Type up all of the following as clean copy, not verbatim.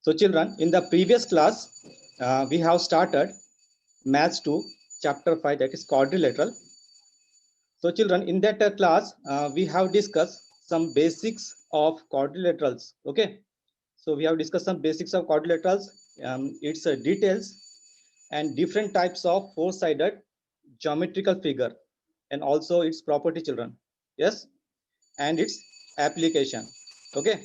So children, in the previous class, we have started Maths 2, Chapter 5, that is quadrilateral. So children, in that class, we have discussed some basics of quadrilaterals. Okay. So we have discussed some basics of quadrilaterals, its details, and different types of four-sided geometrical figure, and also its property, children. Yes, and its application. Okay.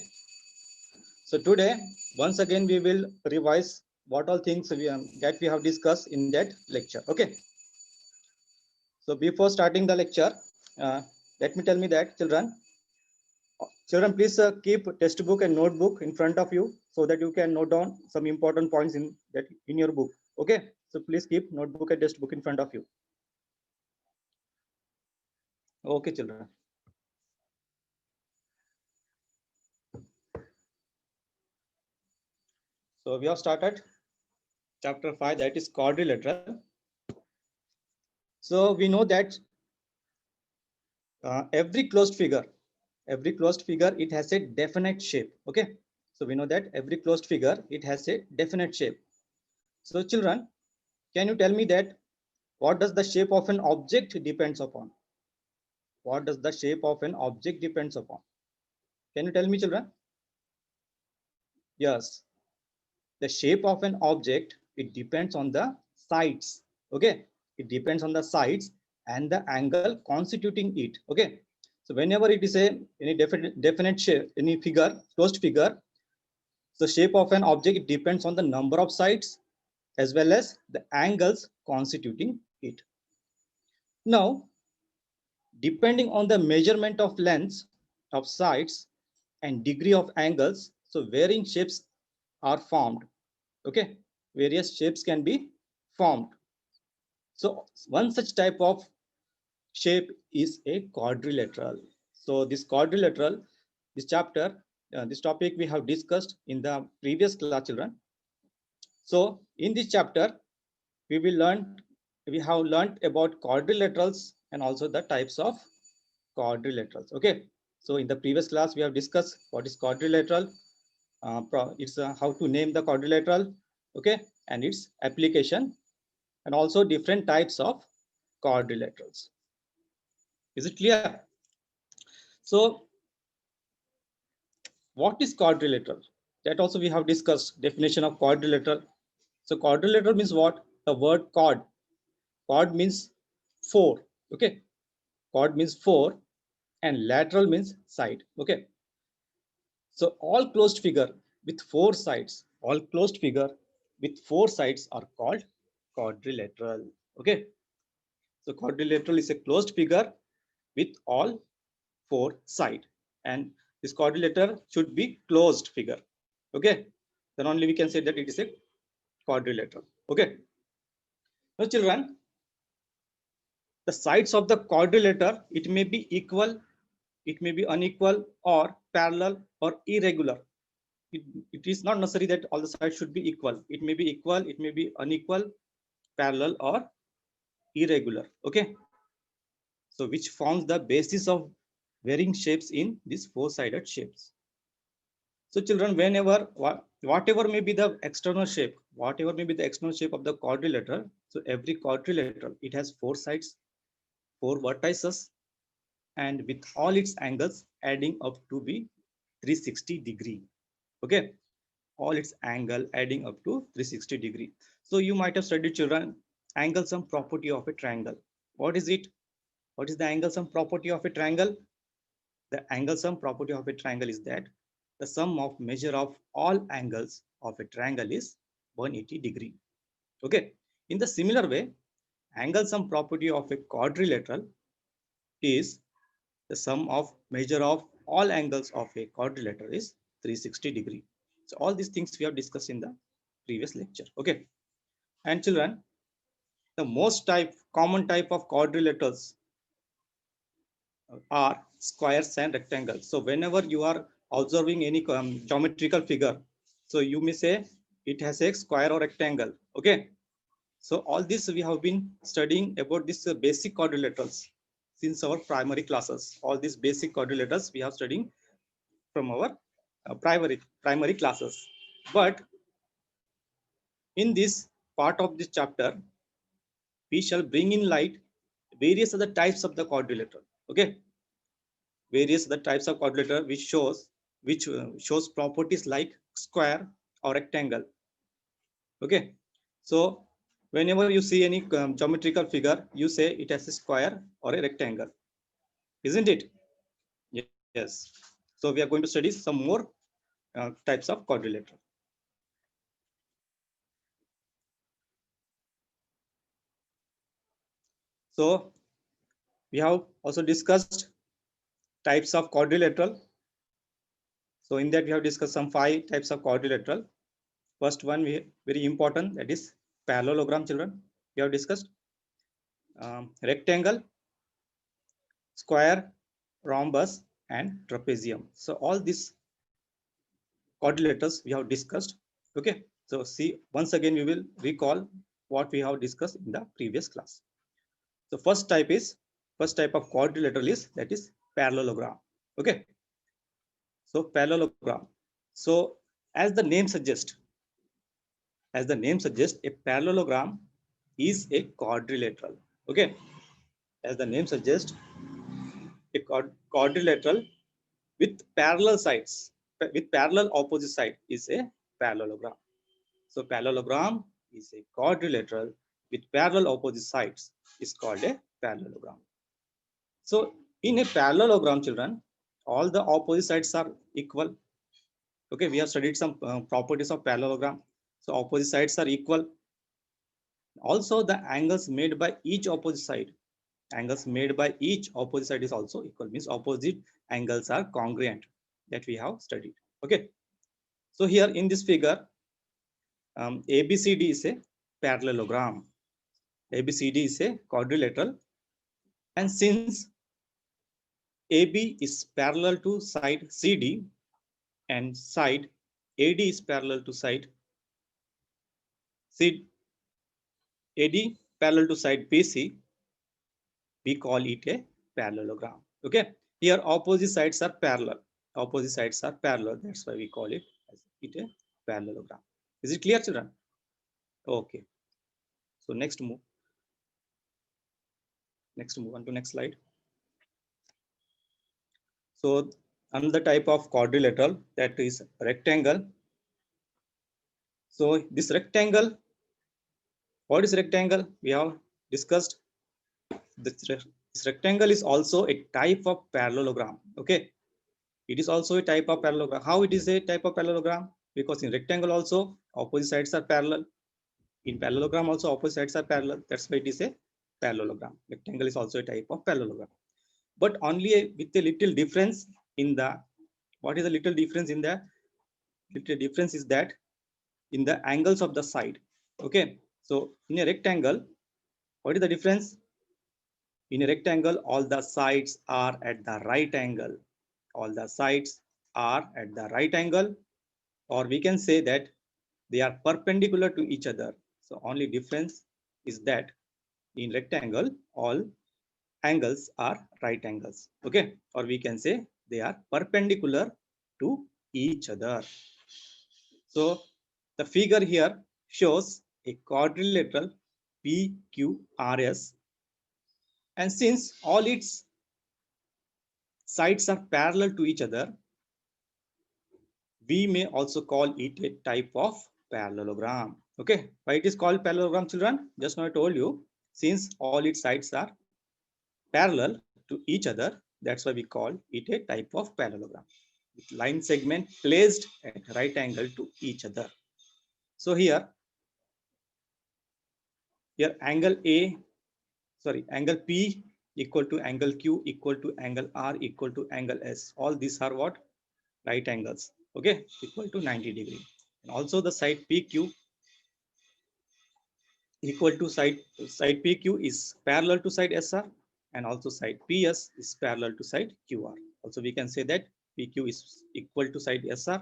So today, once again, we will revise what all things that we have discussed in that lecture. Okay. So before starting the lecture, uh, let me tell me that children, please keep textbook and notebook in front of you so that you can note down some important points in your book. Okay. So please keep notebook and textbook in front of you. Okay, children. So we have started chapter 5, that is quadrilateral. So we know that every closed figure, it has a definite shape. Okay. So we know that every closed figure, it has a definite shape. So children, can you tell me that what does the shape of an object depends upon? What does the shape of an object depends upon? Can you tell me, children? Yes. The shape of an object, it depends on the sides. Okay. It depends on the sides and the angle constituting it. Okay. So whenever it is any definite shape, any figure, closed figure, the shape of an object, it depends on the number of sides as well as the angles constituting it. Now, depending on the measurement of lengths of sides and degree of angles, so varying shapes are formed. Okay, various shapes can be formed. So one such type of shape is a quadrilateral. So this quadrilateral, this chapter, this topic we have discussed in the previous class, children. So in this chapter, we have learned about quadrilaterals and also the types of quadrilaterals. Okay. So in the previous class, we have discussed what is quadrilateral. It's how to name the quadrilateral. Okay. And its application, and also different types of quadrilaterals. Is it clear? So what is quadrilateral? That also we have discussed definition of quadrilateral. So quadrilateral means what? The word quad. Quad means four. Okay. Quad means four and lateral means side. Okay. So all closed figure with four sides, all closed figure with four sides are called quadrilateral. Okay. So quadrilateral is a closed figure with all four sides, and this quadrilateral should be closed figure. Okay. Then only we can say that it is a quadrilateral. Okay. Now children, the sides of the quadrilateral, it may be equal, it may be unequal or parallel or irregular. It is not necessary that all the sides should be equal. It may be equal, it may be unequal, parallel or irregular. Okay. So which forms the basis of varying shapes in these four-sided shapes. So children, whatever may be the external shape, whatever may be the external shape of the quadrilateral, so every quadrilateral, it has four sides, four vertices, and with all its angles adding up to be 360 degree. Okay. All its angle adding up to 360 degree. So you might have studied, children, angle sum property of a triangle. What is it? What is the angle sum property of a triangle? The angle sum property of a triangle is that the sum of measure of all angles of a triangle is 180 degree. Okay. In the similar way, angle sum property of a quadrilateral is the sum of measure of all angles of a quadrilateral is 360 degree. So all these things we have discussed in the previous lecture. Okay. And children, the most common type of quadrilaterals are squares and rectangles. So whenever you are observing any geometrical figure, so you may say it has a square or rectangle. Okay. So all this we have been studying about this basic quadrilaterals since our primary classes. All these basic quadrilaterals we have studying from our primary classes. But in this part of this chapter, we shall bring in light various other types of the quadrilateral. Okay, various other types of quadrilateral which shows properties like square or rectangle. Okay, so whenever you see any geometrical figure, you say it has a square or a rectangle, isn't it? Yes. So we are going to study some more types of quadrilateral. So we have also discussed types of quadrilateral. So in that we have discussed some 5 types of quadrilateral. First one, very important, that is parallelogram. Children, we have discussed rectangle, square, rhombus, and trapezium. So all these quadrilaterals we have discussed. Okay, so see, once again we will recall what we have discussed in the previous class. So first type of quadrilateral is, that is parallelogram. Okay, so parallelogram. So as the name suggests, a parallelogram is a quadrilateral. Okay, as the name suggests, a quadrilateral with parallel sides, with parallel opposite side, is a parallelogram. So parallelogram is a quadrilateral with parallel opposite sides, is called a parallelogram. So in a parallelogram, children, all the opposite sides are equal. Okay, we have studied some properties of parallelogram. So opposite sides are equal. Also, the angles made by each opposite side, is also equal. Means opposite angles are congruent, that we have studied. Okay, so here in this figure, ABCD is a parallelogram. ABCD is a quadrilateral, and since AB is parallel to side CD and side AD is parallel to side AD parallel to side BC, we call it a parallelogram. Okay, here opposite sides are parallel. That's why we call it as it a parallelogram. Is it clear, children? Okay. So next move on to next slide. So another type of quadrilateral, that is rectangle. So this rectangle, what is rectangle? We have discussed. This rectangle is also a type of parallelogram. Okay, it is also a type of parallelogram. How it is a type of parallelogram? Because in rectangle also opposite sides are parallel. In parallelogram also opposite sides are parallel. That's why it is a parallelogram. Rectangle is also a type of parallelogram, but only with a little difference in the. What is the little difference in the? Little difference is that in the angles of the side. Okay, so in a rectangle, what is the difference? In a rectangle, all the sides are at the right angle. All the sides are at the right angle, or we can say that they are perpendicular to each other. So only difference is that in rectangle, all angles are right angles. Okay, or we can say they are perpendicular to each other. So the figure here shows a quadrilateral PQRS, and since all its sides are parallel to each other, we may also call it a type of parallelogram. Okay, why it is called parallelogram, children? Just now I told you, since all its sides are parallel to each other, that's why we call it a type of parallelogram, with line segment placed at right angle to each other. So here angle angle P equal to angle Q equal to angle R equal to angle S. All these are what? Right angles. Okay, equal to 90 degree. And also the side PQ equal to side PQ is parallel to side SR, and also side PS is parallel to side QR. Also we can say that PQ is equal to side SR,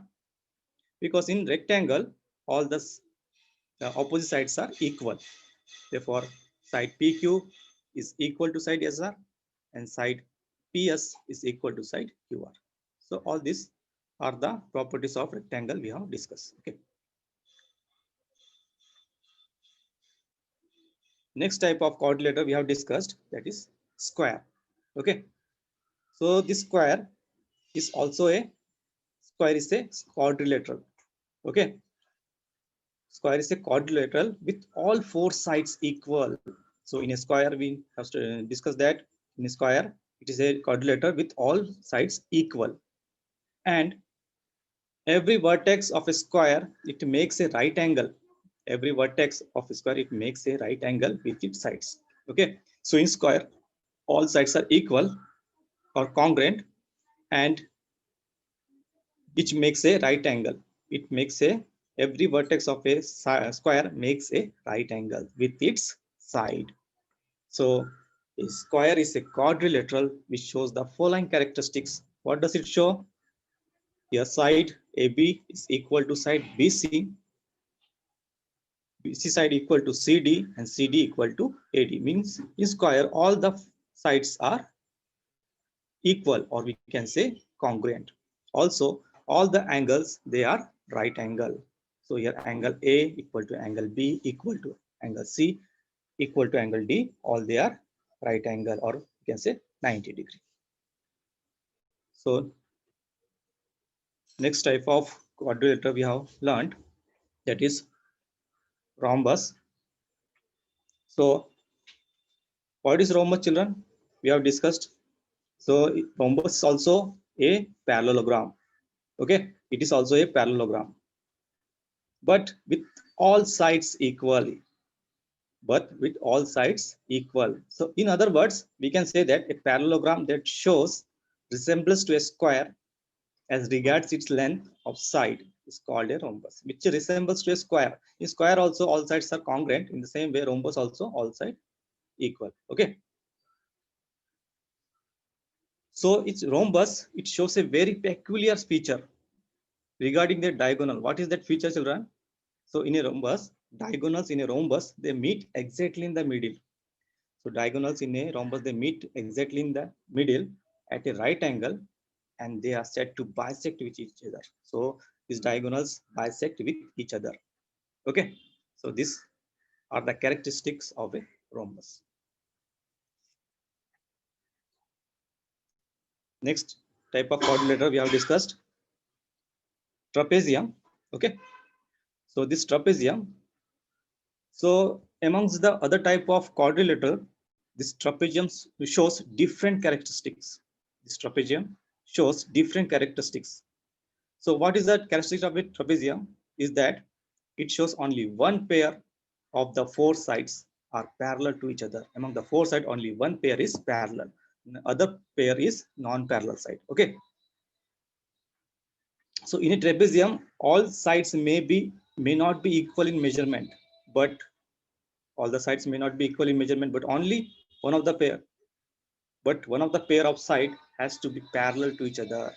because in rectangle all the opposite sides are equal. Therefore side PQ is equal to side SR and side PS is equal to side QR. So all these are the properties of rectangle we have discussed. Okay. Next type of quadrilateral we have discussed, that is square. Okay, so this square is also a quadrilateral. Okay, square is a quadrilateral with all four sides equal. So in a square we have to discuss that in a square it is a quadrilateral with all sides equal, and every vertex of a square it makes a right angle. Every vertex of a square it makes a right angle with its sides. Okay, so in square all sides are equal or congruent, and which makes a right angle. It makes a every vertex of a square makes a right angle with its side. So a square is a quadrilateral which shows the following characteristics. What does it show? Your side AB is equal to side BC, BC side equal to CD, and CD equal to AD. Means in square all the sides are equal, or we can say congruent. Also, all the angles they are right angle. So here angle A equal to angle B equal to angle C equal to angle D. All they are right angle, or you can say 90 degree. So next type of quadrilateral we have learned, that is rhombus. So what is rhombus, children? We have discussed. So rhombus is also a parallelogram. Okay, it is also a parallelogram, but with all sides equally. But with all sides equal. So in other words, we can say that a parallelogram that shows resemblance to a square as regards its length of side is called a rhombus, which resembles to a square. In square also all sides are congruent. In the same way, rhombus also all sides equal. Okay. So it's rhombus, it shows a very peculiar feature regarding the diagonal. What is that feature, children? So in a rhombus, diagonals in a rhombus, they meet exactly in the middle. So diagonals in a rhombus, they meet exactly in the middle at a right angle, and they are said to bisect with each other. So these diagonals bisect with each other. Okay. So these are the characteristics of a rhombus. Next type of quadrilateral we have discussed, trapezium. Okay. So this trapezium, so amongst the other type of quadrilateral, this trapezium shows different characteristics. This trapezium shows different characteristics. So what is the characteristic of a trapezium? Is that it shows only one pair of the four sides are parallel to each other. Among the four sides, only one pair is parallel. The other pair is non-parallel side. Okay. So in a trapezium, all sides may not be equal in measurement, but all the sides may not be equal in measurement, but only one of the pair. But one of the pair of side has to be parallel to each other.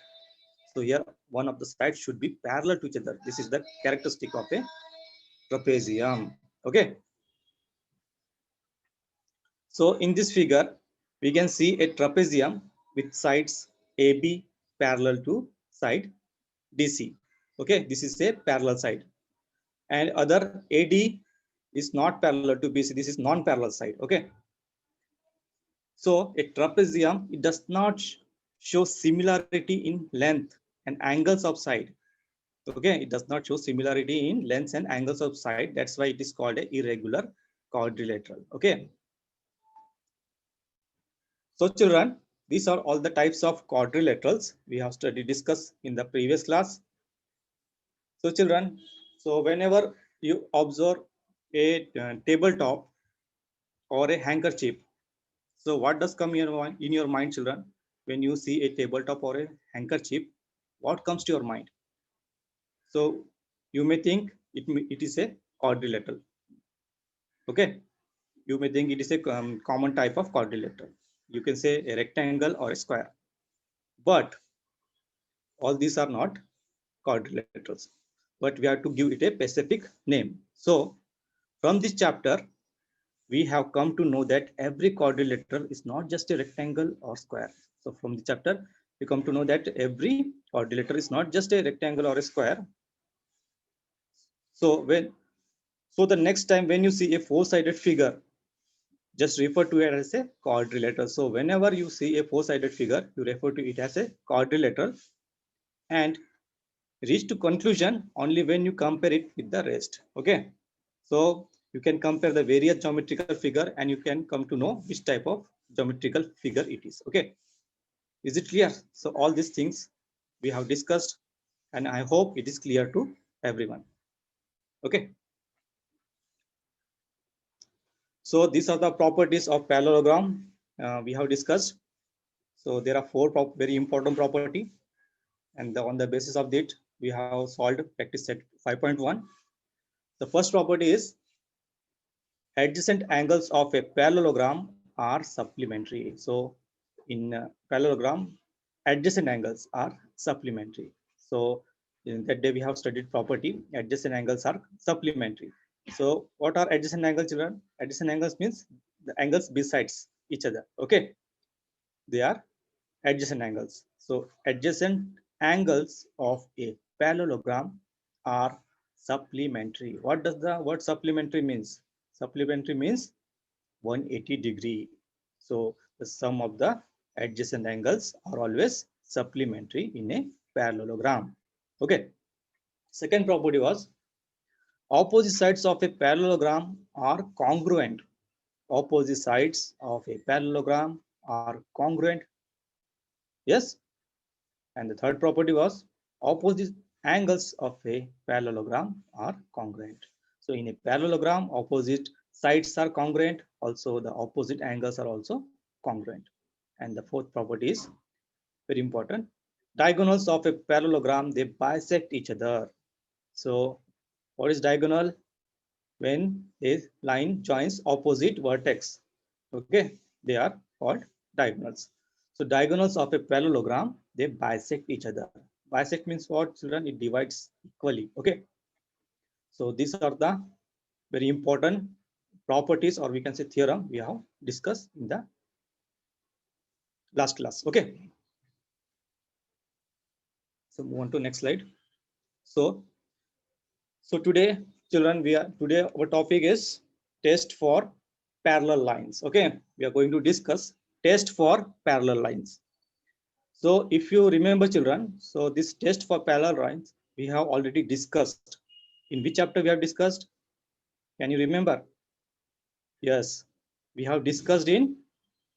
So here one of the sides should be parallel to each other. This is the characteristic of a trapezium. Okay. So in this figure, we can see a trapezium with sides AB parallel to side DC. Okay, this is a parallel side. And other AD is not parallel to BC. This is non-parallel side. Okay. So a trapezium, it does not show similarity in length and angles of side. Okay, it does not show similarity in lengths and angles of side. That's why it is called a irregular quadrilateral. Okay. So children, these are all the types of quadrilaterals we have discussed in the previous class. So children, so whenever you observe a tabletop or a handkerchief, so what does come in your mind, children? When you see a tabletop or a handkerchief, what comes to your mind? So you may think it is a quadrilateral. Okay, you may think it is a common type of quadrilateral. You can say a rectangle or a square, but all these are not quadrilaterals, but we have to give it a specific name. So from this chapter, we have come to know that every quadrilateral is not just a rectangle or square. So from the chapter, we come to know that every quadrilateral is not just a rectangle or a square. So the next time when you see a four-sided figure, just refer to it as a quadrilateral. So whenever you see a four-sided figure, you refer to it as a quadrilateral and reach to conclusion only when you compare it with the rest. Okay, so you can compare the various geometrical figure and you can come to know which type of geometrical figure it is. Okay, is it clear? So all these things we have discussed and I hope it is clear to everyone. Okay, so these are the properties of parallelogram we have discussed. So there are four very important property, and on the basis of that we have solved practice set 5.1. The first property is adjacent angles of a parallelogram are supplementary. So in parallelogram, adjacent angles are supplementary. So in that day we have studied property, adjacent angles are supplementary. So what are adjacent angles, children? Adjacent angles means the angles besides each other. Okay, they are adjacent angles. So adjacent angles of a parallelogram are supplementary. What does the word supplementary means? Supplementary means 180 degree. So the sum of the adjacent angles are always supplementary in a parallelogram. Okay. Second property was opposite sides of a parallelogram are congruent. Opposite sides of a parallelogram are congruent. Yes. And the third property was opposite angles of a parallelogram are congruent. So in a parallelogram, opposite sides are congruent. Also, the opposite angles are also congruent. And the fourth property is very important. Diagonals of a parallelogram, they bisect each other. So what is diagonal? When a line joins opposite vertex. Okay, they are called diagonals. So diagonals of a parallelogram, they bisect each other. Bisect means what, children? It divides equally. Okay, so these are the very important properties, or we can say theorem, we have discussed in the last class. Okay, so move on to next slide. So today, children, today our topic is test for parallel lines. Okay, we are going to discuss test for parallel lines. So if you remember, children, so this test for parallel lines we have already discussed. In which chapter we have discussed? Can you remember? Yes, we have discussed in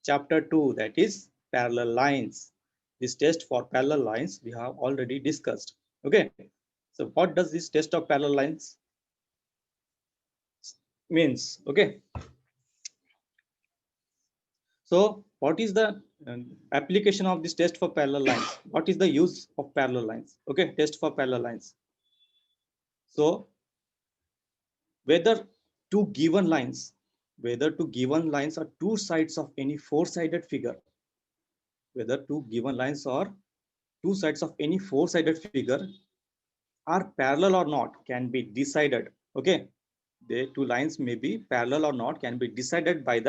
chapter 2, that is parallel lines. This test for parallel lines we have already discussed. Okay, so what does this test of parallel lines means? Okay, so what is the application of this test for parallel lines? What is the use of parallel lines? Okay, test for parallel lines. So whether two given lines are two sides of any four-sided figure, whether two given lines are two sides of any four-sided figure are parallel or not can be decided. Okay, the two lines may be parallel or not can be decided by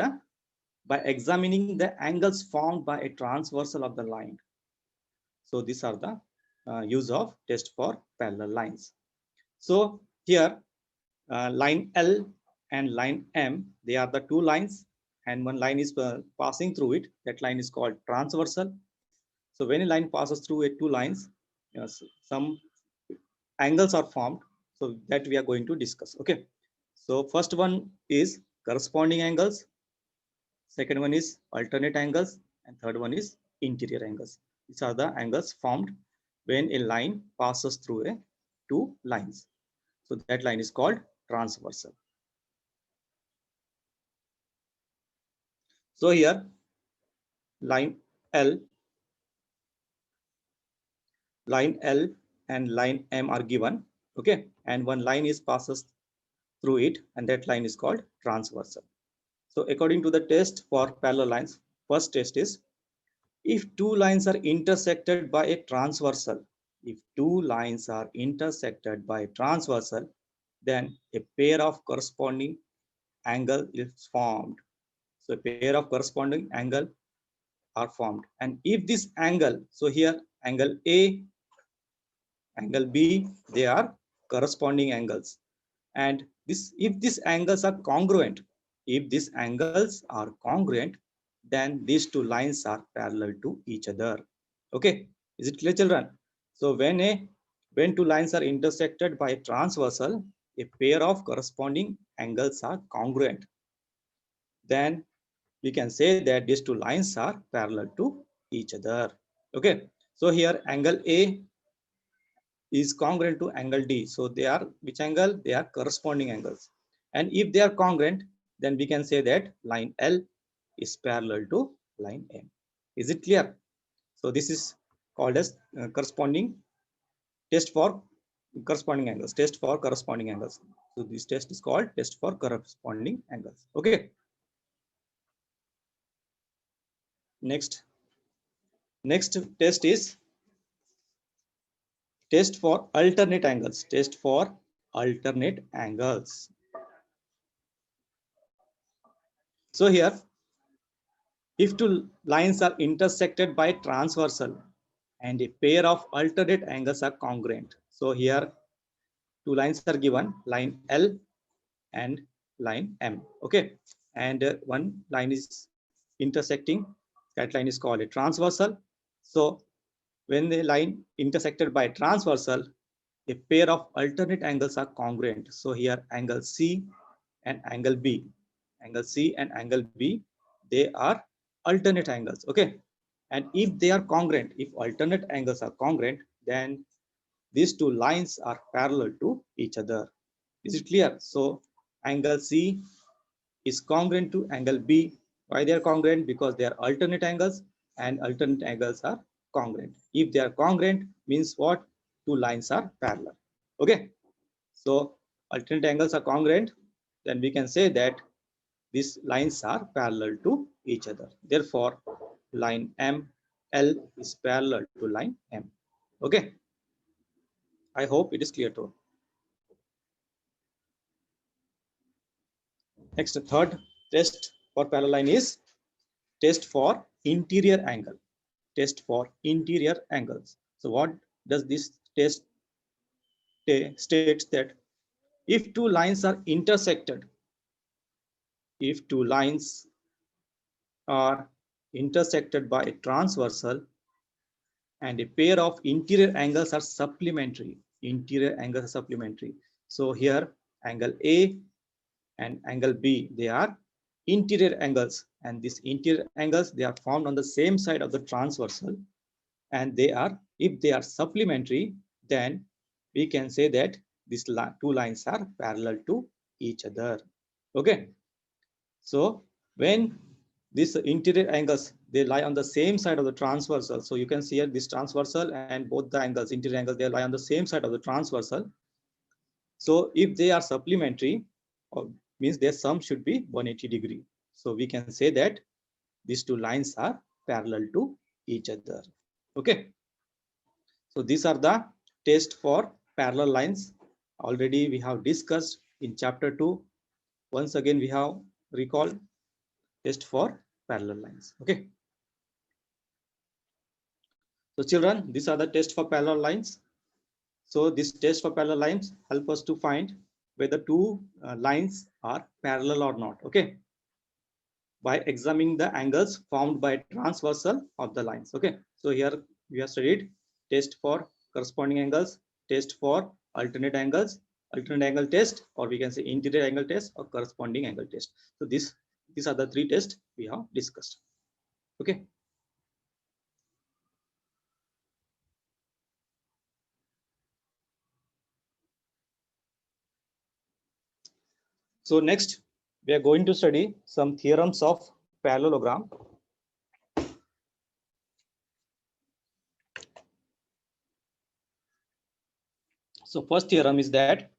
examining the angles formed by a transversal of the line. So these are the use of test for parallel lines. So here line L and line M, they are the two lines and one line is passing through it. That line is called transversal. So when a line passes through two lines, some angles are formed. So that we are going to discuss. Okay. So first one is corresponding angles. Second one is alternate angles. And third one is interior angles. These are the angles formed when a line passes through two lines. So that line is called transversal. So here line L and line M are given. Okay, and one line is passes through it, and that line is called transversal. So according to the test for parallel lines, first test is if two lines are intersected by a transversal. If two lines are intersected by transversal, then a pair of corresponding angle is formed. So a pair of corresponding angle are formed. And if this angle, so here angle A, angle B, they are corresponding angles. And if these angles are congruent, if these angles are congruent, then these two lines are parallel to each other. Okay, is it clear, children? So when two lines are intersected by transversal, a pair of corresponding angles are congruent. Then we can say that these two lines are parallel to each other. Okay, so here angle A is congruent to angle D. So they are which angle? They are corresponding angles. And if they are congruent, then we can say that line L is parallel to line M. Is it clear? So this is called as corresponding test for corresponding angles. Test for corresponding angles. So this test is called test for corresponding angles. Okay. Next test is test for alternate angles. Test for alternate angles. So here, if two lines are intersected by transversal and a pair of alternate angles are congruent. So here two lines are given, line L and line M. Okay, and one line is intersecting. That line is called a transversal. So when the line intersected by transversal, a pair of alternate angles are congruent. So here angle C and angle B. Angle C and angle B, they are alternate angles. Okay. And if they are congruent, if alternate angles are congruent, then these two lines are parallel to each other. Is it clear? So angle C is congruent to angle B. Why they are congruent? Because they are alternate angles and alternate angles are congruent. If they are congruent, means what? Two lines are parallel. Okay. So alternate angles are congruent, then we can say that these lines are parallel to each other. Therefore, line ML is parallel to line M. Okay. I hope it is clear to all. Next, the third test for parallel line is test for interior angle. Test for interior angles. So what does this test states that if two lines are intersected, if two lines are intersected by a transversal and a pair of interior angles are supplementary. Interior angles are supplementary. So here angle A and angle B, they are interior angles, and these interior angles, they are formed on the same side of the transversal, and they are, if they are supplementary, then we can say that these two lines are parallel to each other. Okay. So when these interior angles, they lie on the same side of the transversal. So you can see here this transversal and both the angles, interior angles, they lie on the same side of the transversal. So if they are supplementary, means their sum should be 180 degree. So we can say that these two lines are parallel to each other. Okay. So these are the test for parallel lines. Already we have discussed in chapter 2. Once again, we have recalled test for parallel lines. Okay. So children, these are the tests for parallel lines. So this test for parallel lines help us to find whether two lines are parallel or not. Okay. By examining the angles formed by transversal of the lines. Okay. So here we have studied test for corresponding angles, test for alternate angles, alternate angle test, or we can say interior angle test or corresponding angle test. So these are the three tests we have discussed. Okay. So next, we are going to study some theorems of parallelogram. So first theorem is that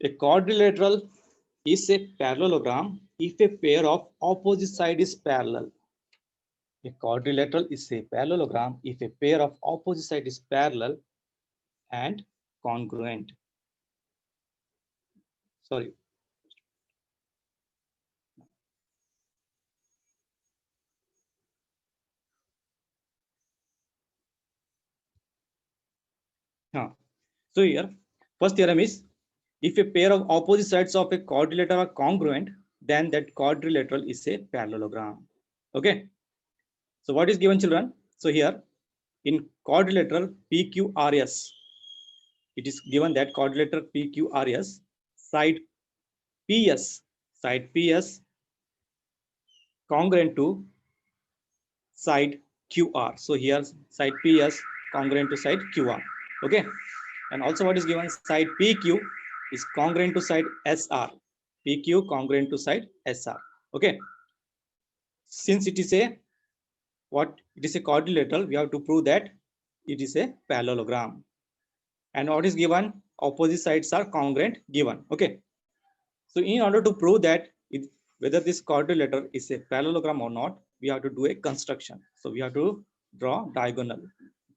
a quadrilateral is a parallelogram if a pair of opposite side is parallel. A quadrilateral is a parallelogram if a pair of opposite side is parallel and congruent. Sorry. So here, first theorem is If a pair of opposite sides of a quadrilateral are congruent, then that quadrilateral is a parallelogram. Okay. So what is given, children? So here in quadrilateral PQRS, it is given that quadrilateral PQRS side PS congruent to side QR. So here side PS congruent to side QR. Okay. And also what is given, side PQ is congruent to side SR. PQ congruent to side SR. Okay. Since it is a quadrilateral, we have to prove that it is a parallelogram. And what is given? Opposite sides are congruent given. Okay. So in order to prove that whether this quadrilateral is a parallelogram or not, we have to do a construction. So we have to draw diagonal.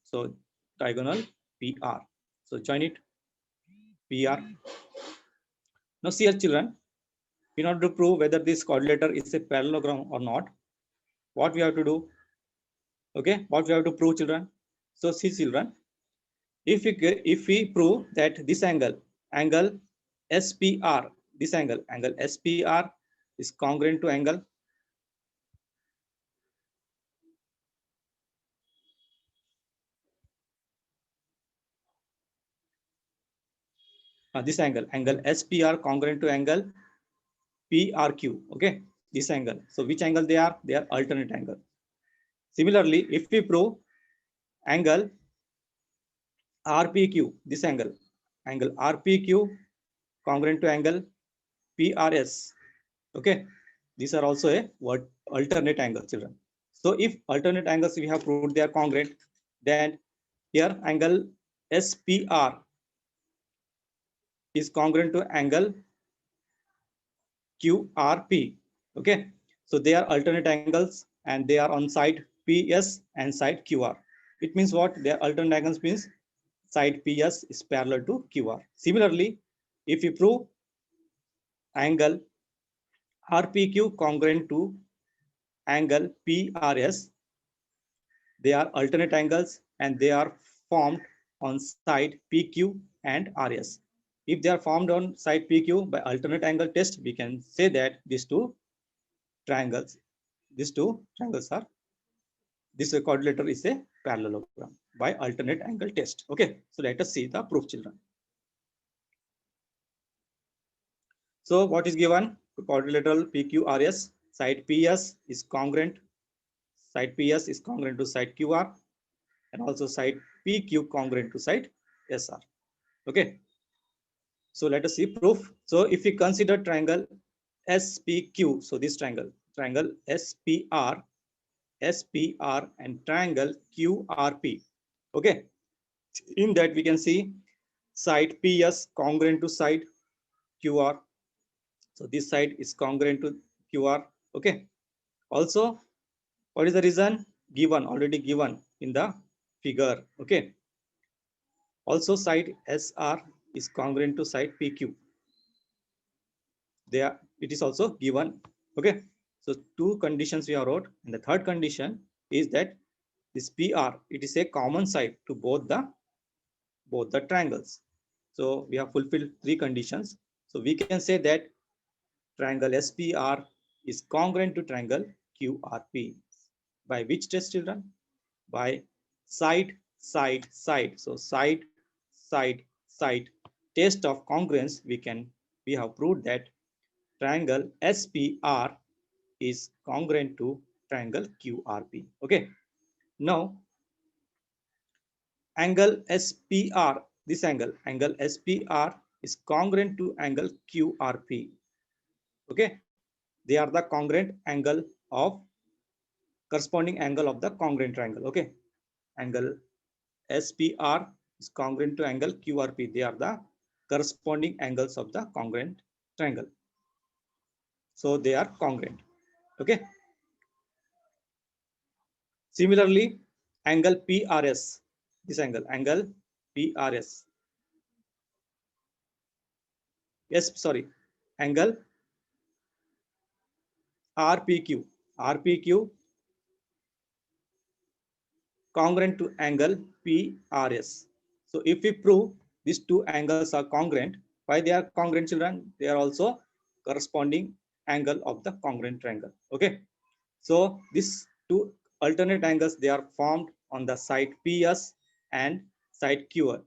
So diagonal PR. So join it PR. Now see here, children, in order to prove whether this quadrilateral is a parallelogram or not, what we have to do? Okay, what we have to prove, children? So see, children, if we prove that this angle SPR, this angle SPR is congruent to angle this angle SPR congruent to angle PRQ. Okay, this angle. So which angle they are? They are alternate angle. Similarly, if we prove angle RPQ, this angle RPQ congruent to angle PRS. Okay, these are also a alternate angle, children. So if alternate angles we have proved they are congruent, then here angle SPR is congruent to angle QRP. Okay, so they are alternate angles and they are on side PS and side QR. It means what? Their alternate angles means side PS is parallel to QR. Similarly, if we prove angle RPQ congruent to angle PRS, they are alternate angles and they are formed on side PQ and RS. If they are formed on side PQ by alternate angle test, we can say that these two triangles are, this quadrilateral is a parallelogram by alternate angle test. Okay, so let us see the proof, children. So what is given? Quadrilateral PQRS, side PS is congruent to side QR, and also side PQ congruent to side SR. Okay, so let us see proof. So if we consider triangle SPQ, so this triangle SPR and triangle QRP. Okay, in that we can see side PS congruent to side QR. So this side is congruent to QR. Okay, also what is the reason? Already given in the figure. Okay, also side SR is congruent to side PQ. There it is also given. Okay, so two conditions we have wrote, and the third condition is that this PR, it is a common side to both the triangles. So we have fulfilled three conditions. So we can say that triangle SPR is congruent to triangle QRP. By which test, children? By side. So side test of congruence, we have proved that triangle SPR is congruent to triangle QRP. Okay, now angle SPR, this angle SPR is congruent to angle QRP. Okay, they are the congruent angle of corresponding angle of the congruent triangle. Okay, angle SPR is congruent to angle QRP. They are the corresponding angles of the congruent triangle. So they are congruent. Okay. Similarly, angle PRS, this angle PRS. Yes, sorry, angle RPQ congruent to angle PRS. So if we prove these two angles are congruent, Why they are congruent, children? They are also corresponding angle of the congruent triangle. Okay. So these two alternate angles, they are formed on the side PS and side QR.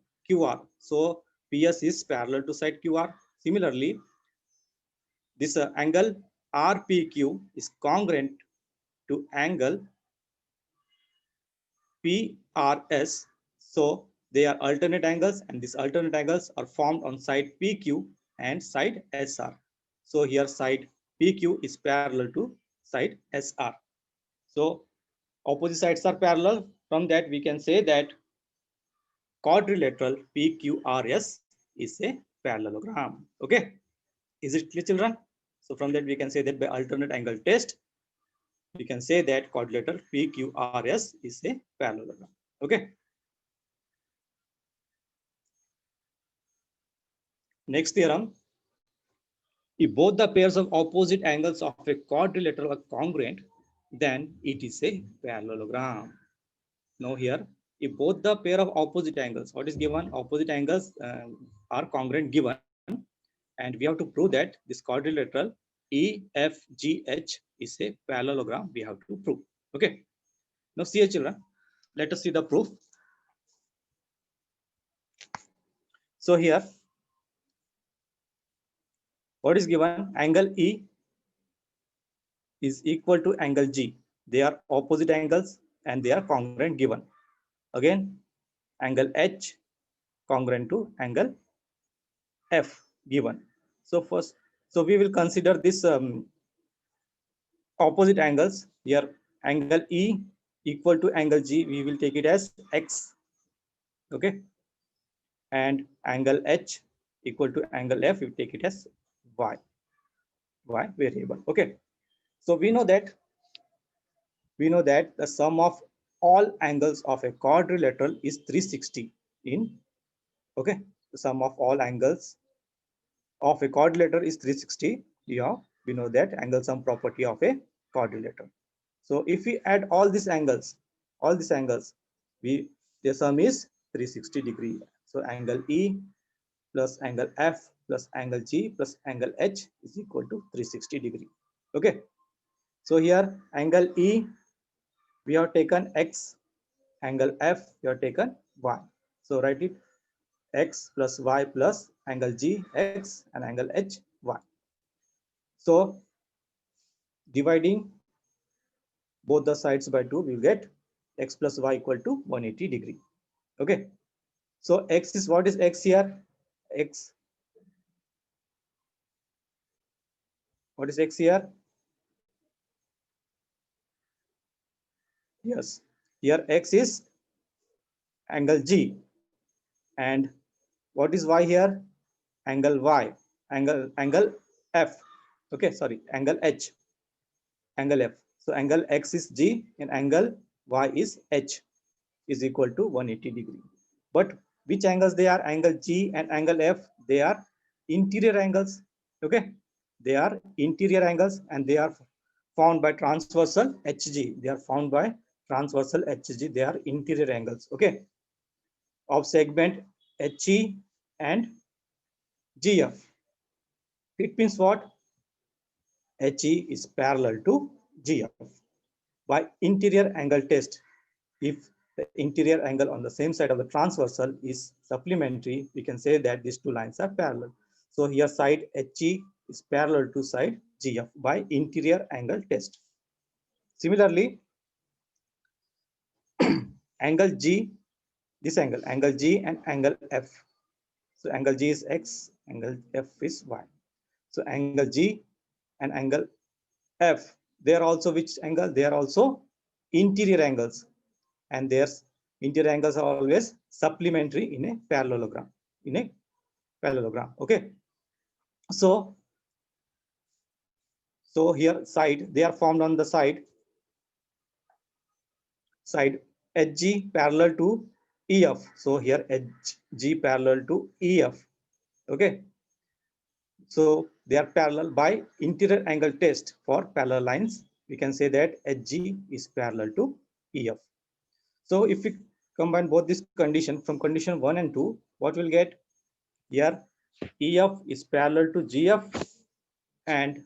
So PS is parallel to side QR. Similarly, this angle RPQ is congruent to angle PRS. So they are alternate angles, and these alternate angles are formed on side PQ and side SR. So here side PQ is parallel to side SR. So opposite sides are parallel. From that we can say that quadrilateral PQRS is a parallelogram. Okay, is it clear, children? So from that we can say that by alternate angle test, we can say that quadrilateral PQRS is a parallelogram. Okay. Next theorem. If both the pairs of opposite angles of a quadrilateral are congruent, then it is a parallelogram. Now here, if both the pair of opposite angles, what is given? Opposite angles are congruent given, and we have to prove that this quadrilateral EFGH is a parallelogram. We have to prove. Okay. Now see here, children. Let us see the proof. So here, what is given? Angle E is equal to angle G. They are opposite angles and they are congruent given. Again, angle H congruent to angle F given. So first, so we will consider this opposite angles. Here, angle E equal to angle G, we will take it as X. Okay, and angle H equal to angle F, we take it as Y variable. Okay, so we know that the sum of all angles of a quadrilateral is 360 in. Okay, the sum of all angles of a quadrilateral is 360. Yeah, we know that angle sum property of a quadrilateral. So if we add all these angles, the sum is 360 degree. So angle E plus angle F plus angle G plus angle H is equal to 360 degree. Okay. So here angle E, we have taken X, angle F, we have taken Y. So write it X plus Y plus angle G, X, and angle H, Y. So dividing both the sides by 2, we will get X plus Y equal to 180 degree. Okay. So X is, what is X here? X. What is X here? Yes. Here X is angle G. And what is Y here? Angle Y. Angle F. Okay, sorry, angle H. Angle F. So angle X is G and angle Y is H is equal to 180 degree. But which angles they are? Angle G and angle F, they are interior angles. Okay, they are interior angles and they are found by transversal HG. They are found by transversal HG. They are interior angles. Okay, of segment HE and GF. It means what? HE is parallel to GF. By interior angle test, if the interior angle on the same side of the transversal is supplementary, we can say that these two lines are parallel. So here side HE is parallel to side GF by interior angle test. Similarly, angle G, this angle G and angle F. So angle G is X, angle F is Y. So angle G and angle F, they are also which angle? They are also interior angles, and their interior angles are always supplementary in a parallelogram. Okay. So here side, they are formed on the side HG parallel to EF. So here HG parallel to EF. Okay. So they are parallel by interior angle test for parallel lines. We can say that HG is parallel to EF. So if we combine both this condition from condition 1 and 2, what we'll get? Here EF is parallel to GF and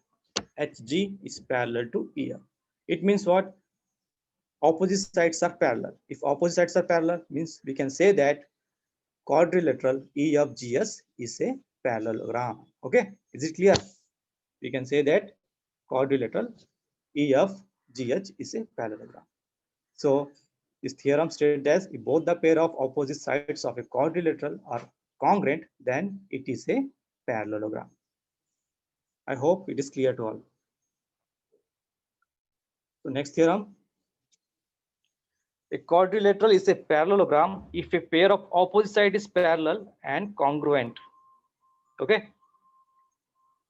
HG is parallel to EF. It means what? Opposite sides are parallel. If opposite sides are parallel, means we can say that quadrilateral EFGS is a parallelogram. Okay, is it clear? We can say that quadrilateral EFGH is a parallelogram. So this theorem states that if both the pair of opposite sides of a quadrilateral are congruent, then it is a parallelogram. I hope it is clear to all. So next theorem. A quadrilateral is a parallelogram if a pair of opposite sides is parallel and congruent. Okay.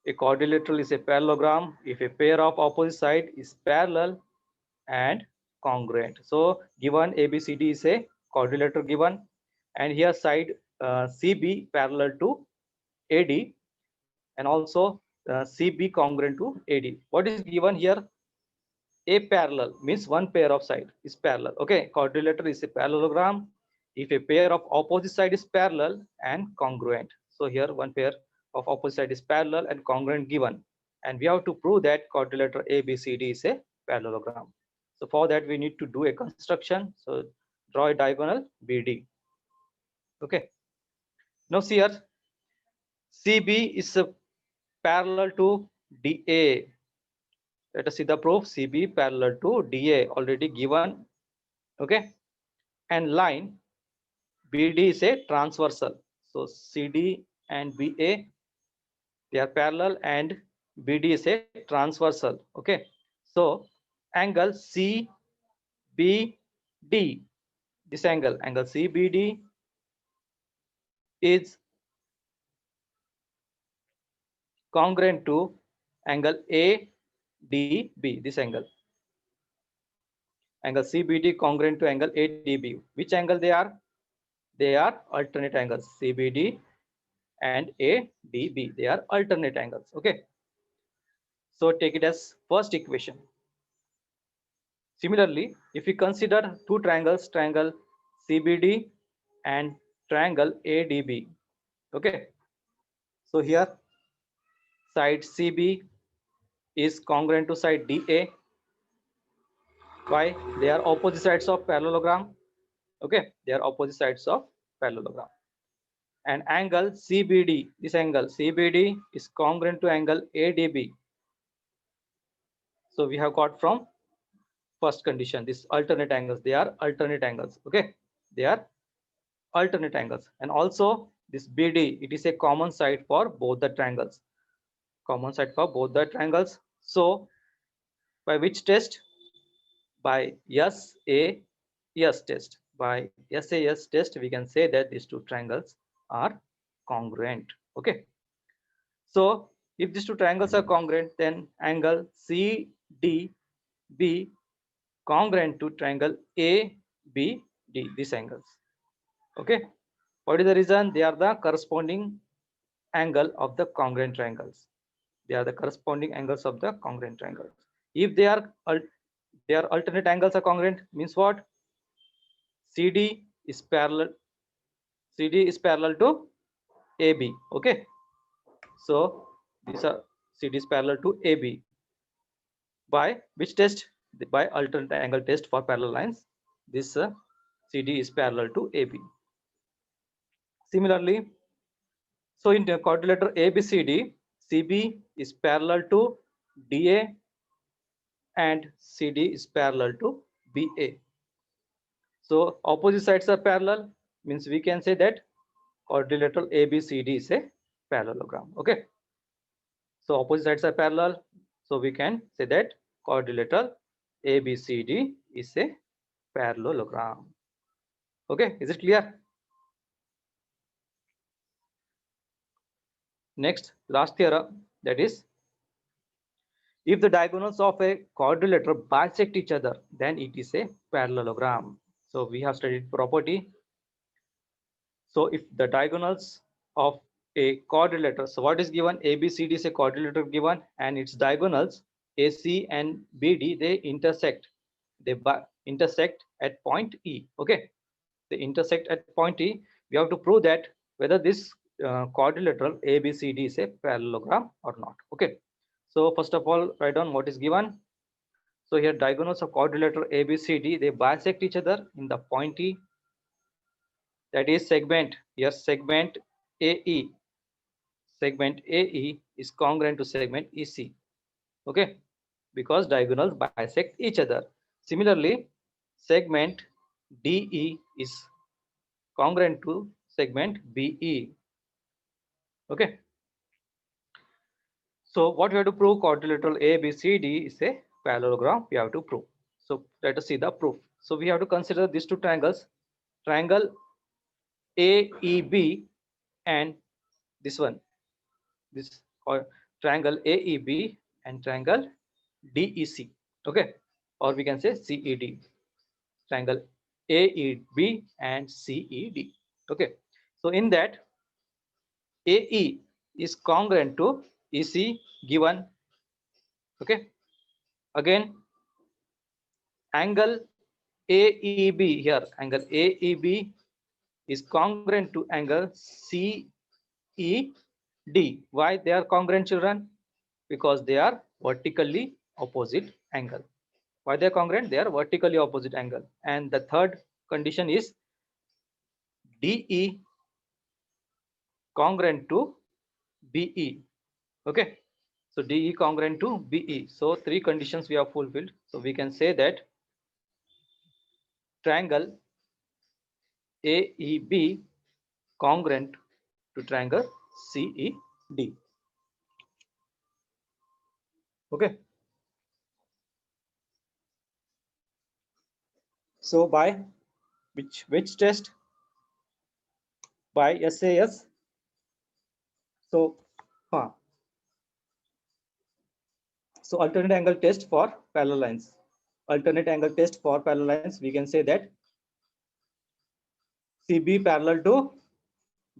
A quadrilateral is a parallelogram if a pair of opposite side is parallel and congruent. So given ABCD is a quadrilateral given, and here side CB parallel to AD, and also CB congruent to AD. What is given here? A parallel means one pair of side is parallel. Okay, quadrilateral is a parallelogram if a pair of opposite side is parallel and congruent. So here one pair of opposite side is parallel and congruent given, and we have to prove that quadrilateral ABCD is a parallelogram. So for that we need to do a construction. So draw a diagonal BD. Okay. Now see here, CB is a parallel to DA. Let us see the proof. CB parallel to DA already given. Okay, and line BD is a transversal. So CD and BA, they are parallel, and BD is a transversal. Okay, so angle CBD, this angle CBD is congruent to angle ADB. This angle CBD congruent to angle ADB. Which angle they are? They are alternate angles. CBD and ADB, they are alternate angles. Okay, so take it as first equation. Similarly, if we consider two triangles, triangle CBD and triangle ADB. Okay, so here side CB is congruent to side DA. Why? They are opposite sides of parallelogram. Okay, they are opposite sides of parallelogram. And angle CBD, this angle CBD is congruent to angle ADB. So we have got from first condition, this alternate angles, they are alternate angles. Okay, they are alternate angles. And also this BD, it is a common side for both the triangles, common side for both the triangles. So by which test? By SAS test. By SAS test, we can say that these two triangles are congruent. Okay, so if these two triangles are congruent, then angle CDB congruent to triangle ABD, these angles. Okay, what is the reason? They are the corresponding angle of the congruent triangles. They are the corresponding angles of the congruent triangles. If they are alternate angles are congruent, means what? CD is parallel to AB. Okay, so these are CD is parallel to AB. By which test? By alternate angle test for parallel lines. This CD is parallel to AB. Similarly, so in the quadrilateral ABCD, CB is parallel to DA and CD is parallel to BA. So opposite sides are parallel, means we can say that quadrilateral ABCD is a parallelogram. Okay, so opposite sides are parallel, so we can say that quadrilateral ABCD is a parallelogram. Okay, is it clear? Next, last theorem, that is, if the diagonals of a quadrilateral bisect each other, then it is a parallelogram. So we have studied property. So if the diagonals of a quadrilateral, so what is given? ABCD is a quadrilateral given, and its diagonals AC and BD, they intersect. They intersect at point E. Okay, they intersect at point E. We have to prove that whether this quadrilateral ABCD is a parallelogram or not. Okay, so first of all, write down what is given. So here diagonals of quadrilateral ABCD, they bisect each other in the pointy, that is segment. Here segment AE, segment AE is congruent to segment EC. Okay, because diagonals bisect each other. Similarly, segment DE is congruent to segment BE. Okay, so what we have to prove, quadrilateral ABCD is a parallelogram, we have to prove. So let us see the proof. So we have to consider these two triangles, triangle AEB and this one, this triangle AEB and triangle DEC. Okay, or we can say CED, triangle AEB and CED. Okay, so in that AE is congruent to EC given. Okay, again angle AEB, here angle AEB is congruent to angle CED. Why they are congruent, children? Because they are vertically opposite angle. Why they are congruent? They are vertically opposite angle. And the third condition is DE congruent to BE. Okay, so DE congruent to BE. So three conditions we have fulfilled. So we can say that triangle AEB congruent to triangle CED. Okay, so by which test? By SAS. So so alternate angle test for parallel lines. Alternate angle test for parallel lines, we can say that CB parallel to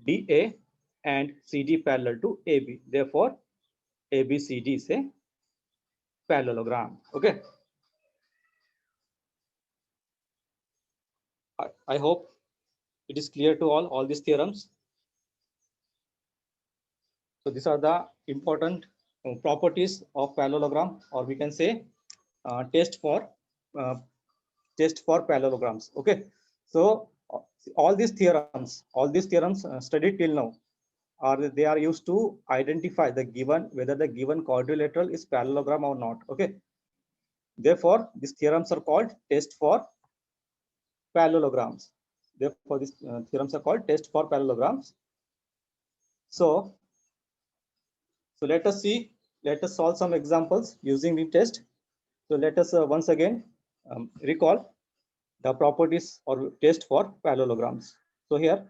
DA and CD parallel to AB. Therefore, ABCD is a parallelogram. Okay. I hope it is clear to all these theorems. So these are the important properties of parallelogram, or we can say test for parallelograms. Okay, so all these theorems studied till now, they are used to identify the given, whether the given quadrilateral is parallelogram or not. Okay, therefore these theorems are called test for parallelograms. Therefore these theorems are called test for parallelograms. So let us solve some examples using the test. So let us once again recall the properties or test for parallelograms. So here,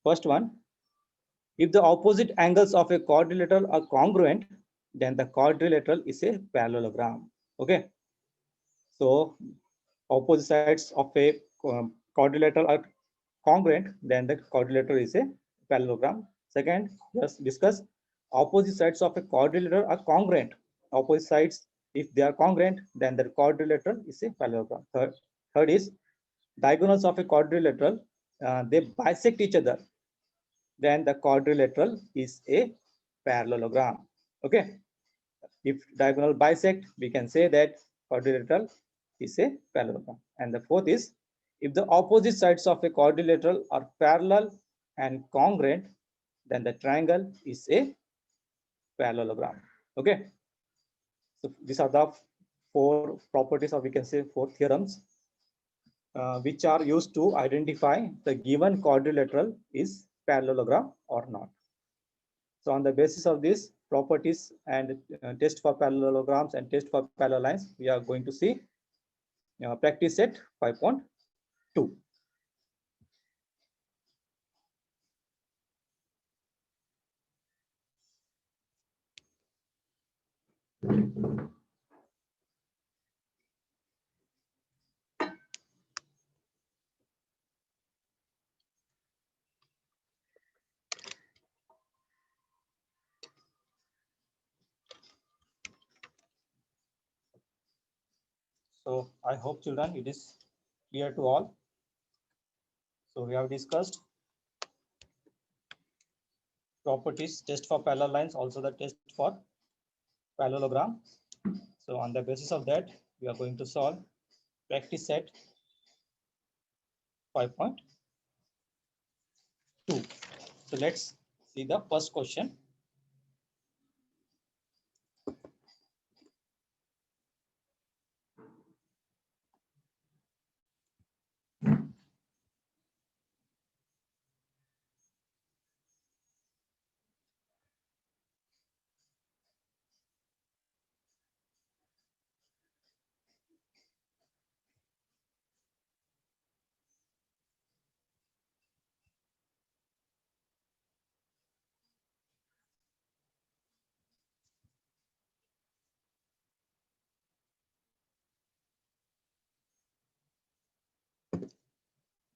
first one, if the opposite angles of a quadrilateral are congruent, then the quadrilateral is a parallelogram. Okay, so opposite sides of a quadrilateral are congruent, then the quadrilateral is a parallelogram. Second, just discuss opposite sides of a quadrilateral are congruent. Opposite sides, if they are congruent, then the quadrilateral is a parallelogram. Third is diagonals of a quadrilateral, they bisect each other, then the quadrilateral is a parallelogram. Okay, if diagonal bisect, we can say that quadrilateral is a parallelogram. And the fourth is, if the opposite sides of a quadrilateral are parallel and congruent, then the triangle is a parallelogram. Okay, so these are the four properties, or we can say four theorems, which are used to identify the given quadrilateral is parallelogram or not. So on the basis of these properties and test for parallelograms and test for parallel lines, we are going to see practice set 5.2. So I hope, children, it is clear to all. So we have discussed properties, test for parallel lines, also the test for parallelogram. So on the basis of that, we are going to solve practice set 5.2. So let's see the first question.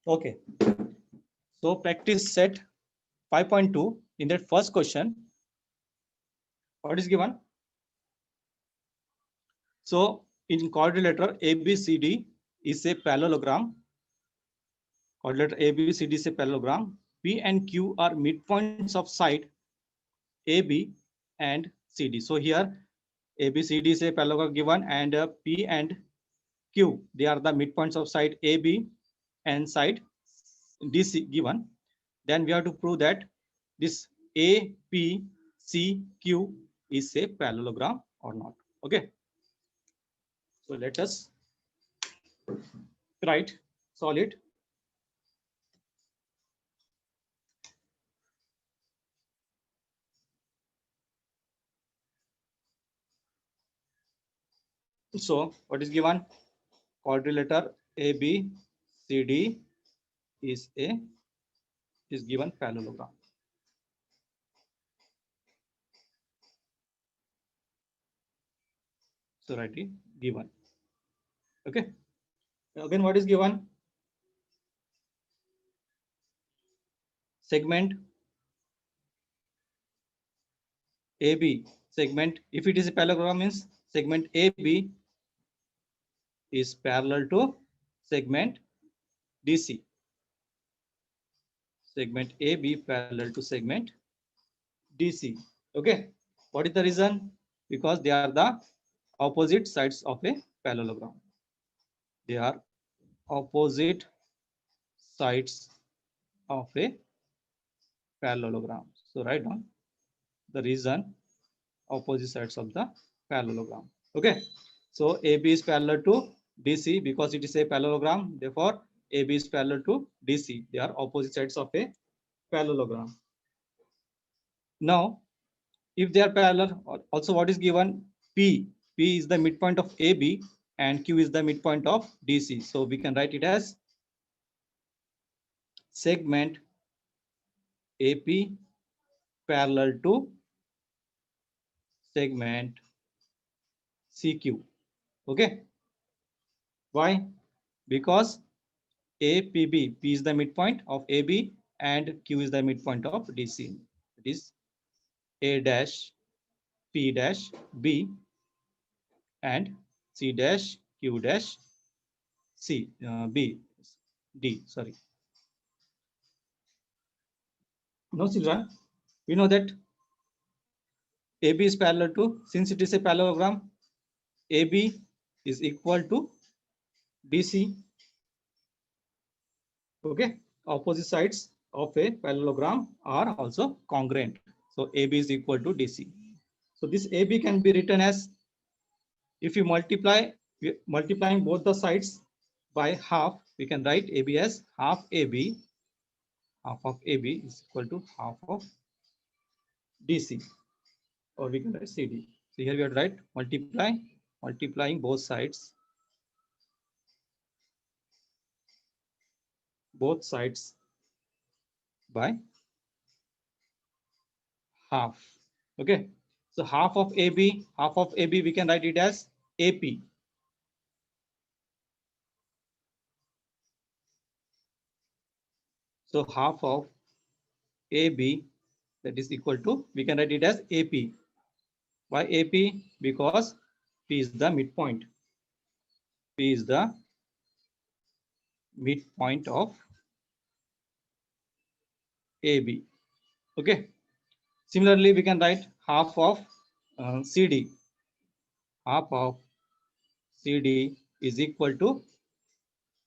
Okay, so practice set 5.2. In that first question, what is given? So in quadrilateral ABCD is a parallelogram. Quadrilateral ABCD is a parallelogram. P and Q are midpoints of side AB and CD. So here ABCD is a parallelogram given, and P and Q, they are the midpoints of side AB and side DC given. Then we have to prove that this APCQ is a parallelogram or not. Okay. So let us write solid. So what is given? Quadrilateral ABCD is given parallelogram. So write it given. Okay. Again, what is given? Segment AB. Segment, if it is a parallelogram, means segment AB is parallel to segment DC. Segment AB parallel to segment DC. Okay. What is the reason? Because they are the opposite sides of a parallelogram. They are opposite sides of a parallelogram. So write down the reason, opposite sides of the parallelogram. Okay. So AB is parallel to DC because it is a parallelogram. Therefore, AB is parallel to DC. They are opposite sides of a parallelogram. Now, if they are parallel, also what is given? P. P is the midpoint of AB and Q is the midpoint of DC. So we can write it as segment AP parallel to segment CQ. Okay. Why? Because APB, P is the midpoint of AB and Q is the midpoint of DC. It is A dash, P dash, B and C dash, Q dash, B, D, sorry. Now children, we know that AB is parallel to, since it is a parallelogram, AB is equal to DC. Okay, opposite sides of a parallelogram are also congruent. So AB is equal to DC. So this AB can be written as, if you multiplying both the sides by half, we can write AB as half AB. Half of AB is equal to half of DC, or we can write CD. So here we have to write multiplying both sides by half. Okay. So half of AB we can write it as AP. So half of AB, that is equal to, we can write it as AP. Why AP? Because P is the midpoint. P is the midpoint of AB. Okay. Similarly, we can write half of CD. Half of CD is equal to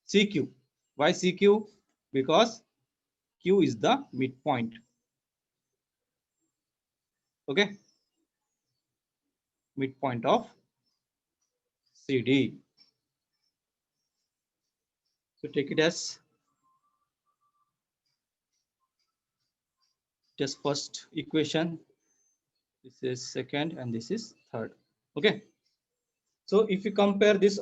CQ. Why CQ? Because Q is the midpoint. Okay, midpoint of CD. So take it as just first equation. This is second and this is third. Okay. So if you compare this,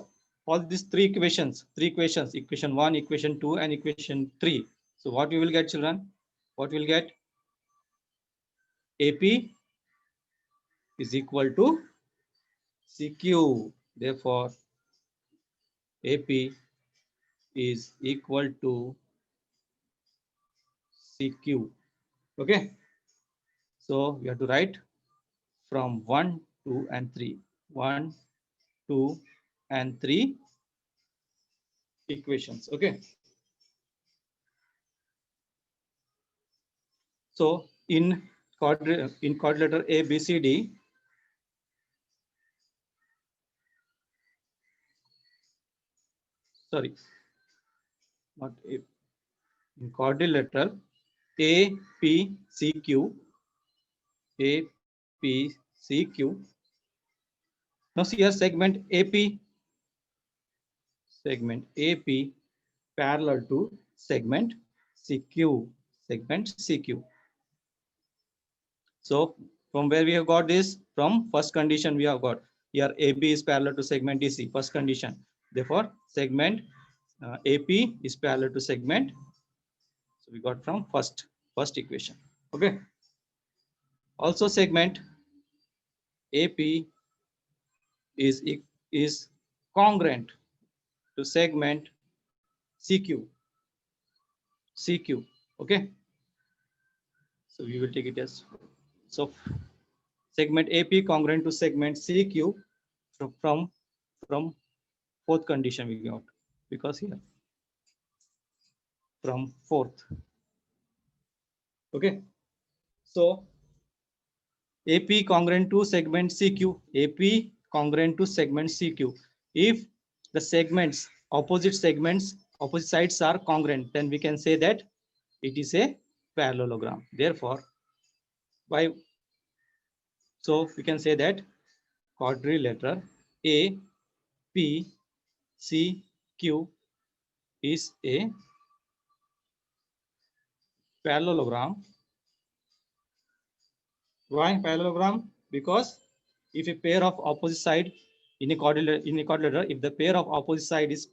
all these three equations, equation 1, equation 2 and equation 3. So what we will get, children? What we will get? AP is equal to CQ. Therefore, AP is equal to CQ. Okay. So we have to write from 1, 2 and 3. 1, 2 and 3 equations. Okay. So in quadrilateral A, B, C, D, sorry, not A, in quadrilateral A, P, C, Q, A, P, C, Q. Now see here segment AP parallel to segment CQ, So from where we have got this? From first condition we have got here AB is parallel to segment DC, first condition. Therefore, segment AP is parallel to segment. So we got from first equation. Okay. Also segment AP is congruent to segment CQ. Okay. So we will take it as so segment AP congruent to segment CQ from fourth condition we got, because here from fourth. Okay. So AP congruent to segment CQ. AP congruent to segment CQ. If the segments, opposite sides are congruent, then we can say that it is a parallelogram. Therefore, so we can say that quadrilateral A, P, C, Q is a parallelogram. Why parallelogram? Because if a pair of opposite side in a quadrilateral, if the pair of opposite side is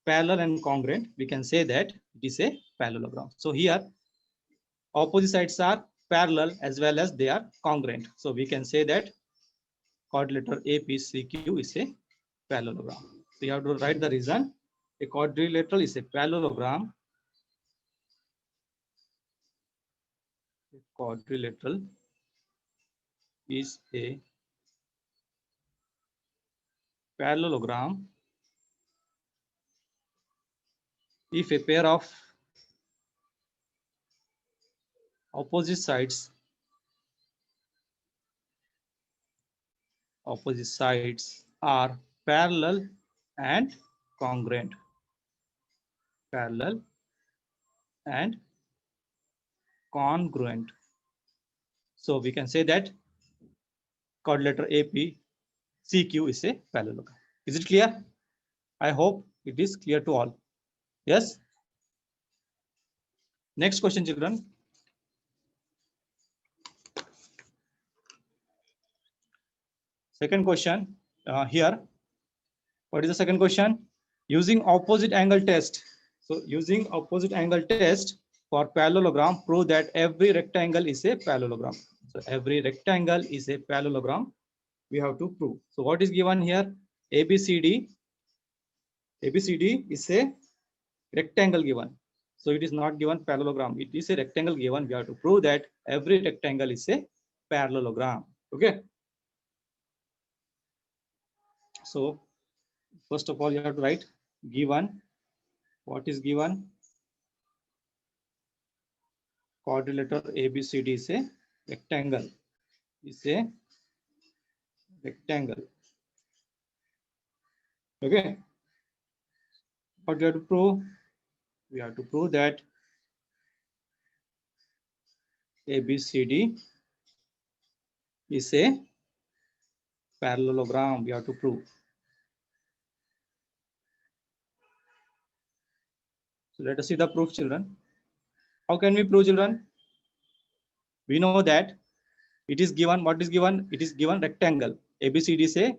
parallel and congruent, we can say that it is a parallelogram. So here opposite sides are parallel as well as they are congruent. So we can say that quadrilateral APCQ is a parallelogram. So you have to write the reason. A quadrilateral is a parallelogram. A quadrilateral is a parallelogram if a pair of opposite sides are parallel and congruent. Parallel and congruent. So we can say that quadrilateral APCQ is a parallelogram. Is it clear? I hope it is clear to all. Yes. Next question, children. Second question here. What is the second question? Using opposite angle test. So using opposite angle test for parallelogram, prove that every rectangle is a parallelogram. So every rectangle is a parallelogram. We have to prove. So what is given here? ABCD is a rectangle given. So it is not given parallelogram. It is a rectangle given. We have to prove that every rectangle is a parallelogram. Okay. So first of all, you have to write given. What is given? Quadrilateral ABCD is a rectangle is a rectangle. Okay. What we have to prove? We have to prove that ABCD is a parallelogram. We have to prove. So let us see the proof, children. How can we prove, children? We know that it is given. What is given? It is given rectangle. ABCD is a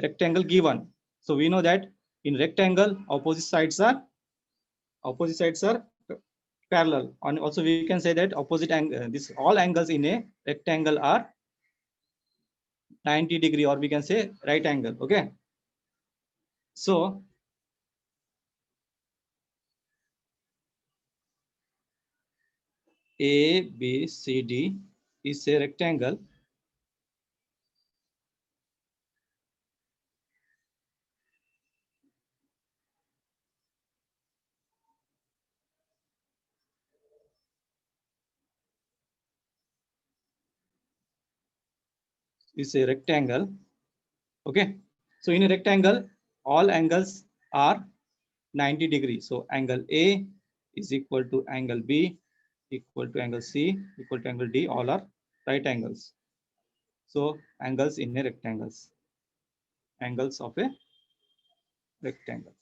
rectangle given. So we know that in rectangle, opposite sides are parallel. And also we can say that opposite angle. This all angles in a rectangle are 90 degree, or we can say right angle. Okay. So ABCD is a rectangle Okay. So in a rectangle, all angles are 90 degrees. So angle A is equal to angle B, equal to angle C, equal to angle D. All are right angles. So angles in a rectangles. Angles of a rectangle.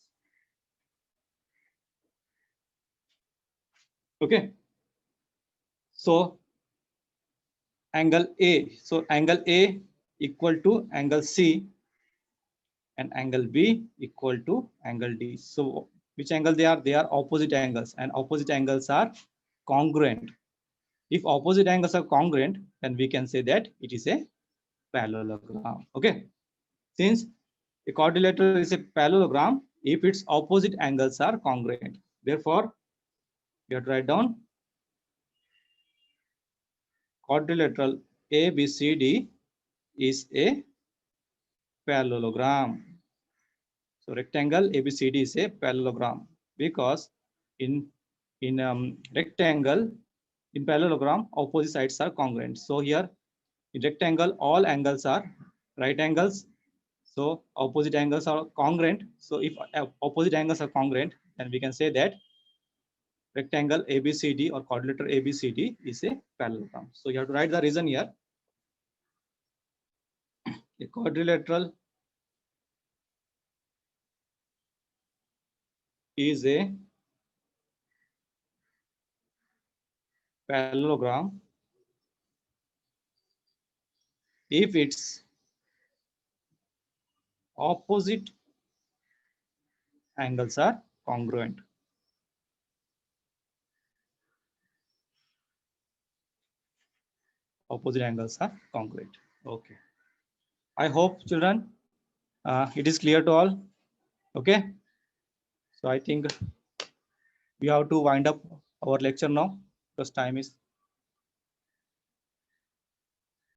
Okay. So angle A. So angle A equal to angle C, and angle B equal to angle D. So which angle they are? They are opposite angles, and opposite angles are congruent. If opposite angles are congruent, then we can say that it is a parallelogram. Okay. Since a quadrilateral is a parallelogram if its opposite angles are congruent. Therefore, you have to write down quadrilateral ABCD is a parallelogram. So rectangle ABCD is a parallelogram because in rectangle, in parallelogram, opposite sides are congruent. So here in rectangle, all angles are right angles. So opposite angles are congruent. So if opposite angles are congruent, then we can say that rectangle ABCD or quadrilateral ABCD is a parallelogram. So you have to write the reason here. A quadrilateral is a parallelogram if its opposite angles are congruent. Opposite angles are congruent. Okay. I hope, children, it is clear to all. Okay. So I think we have to wind up our lecture now because time is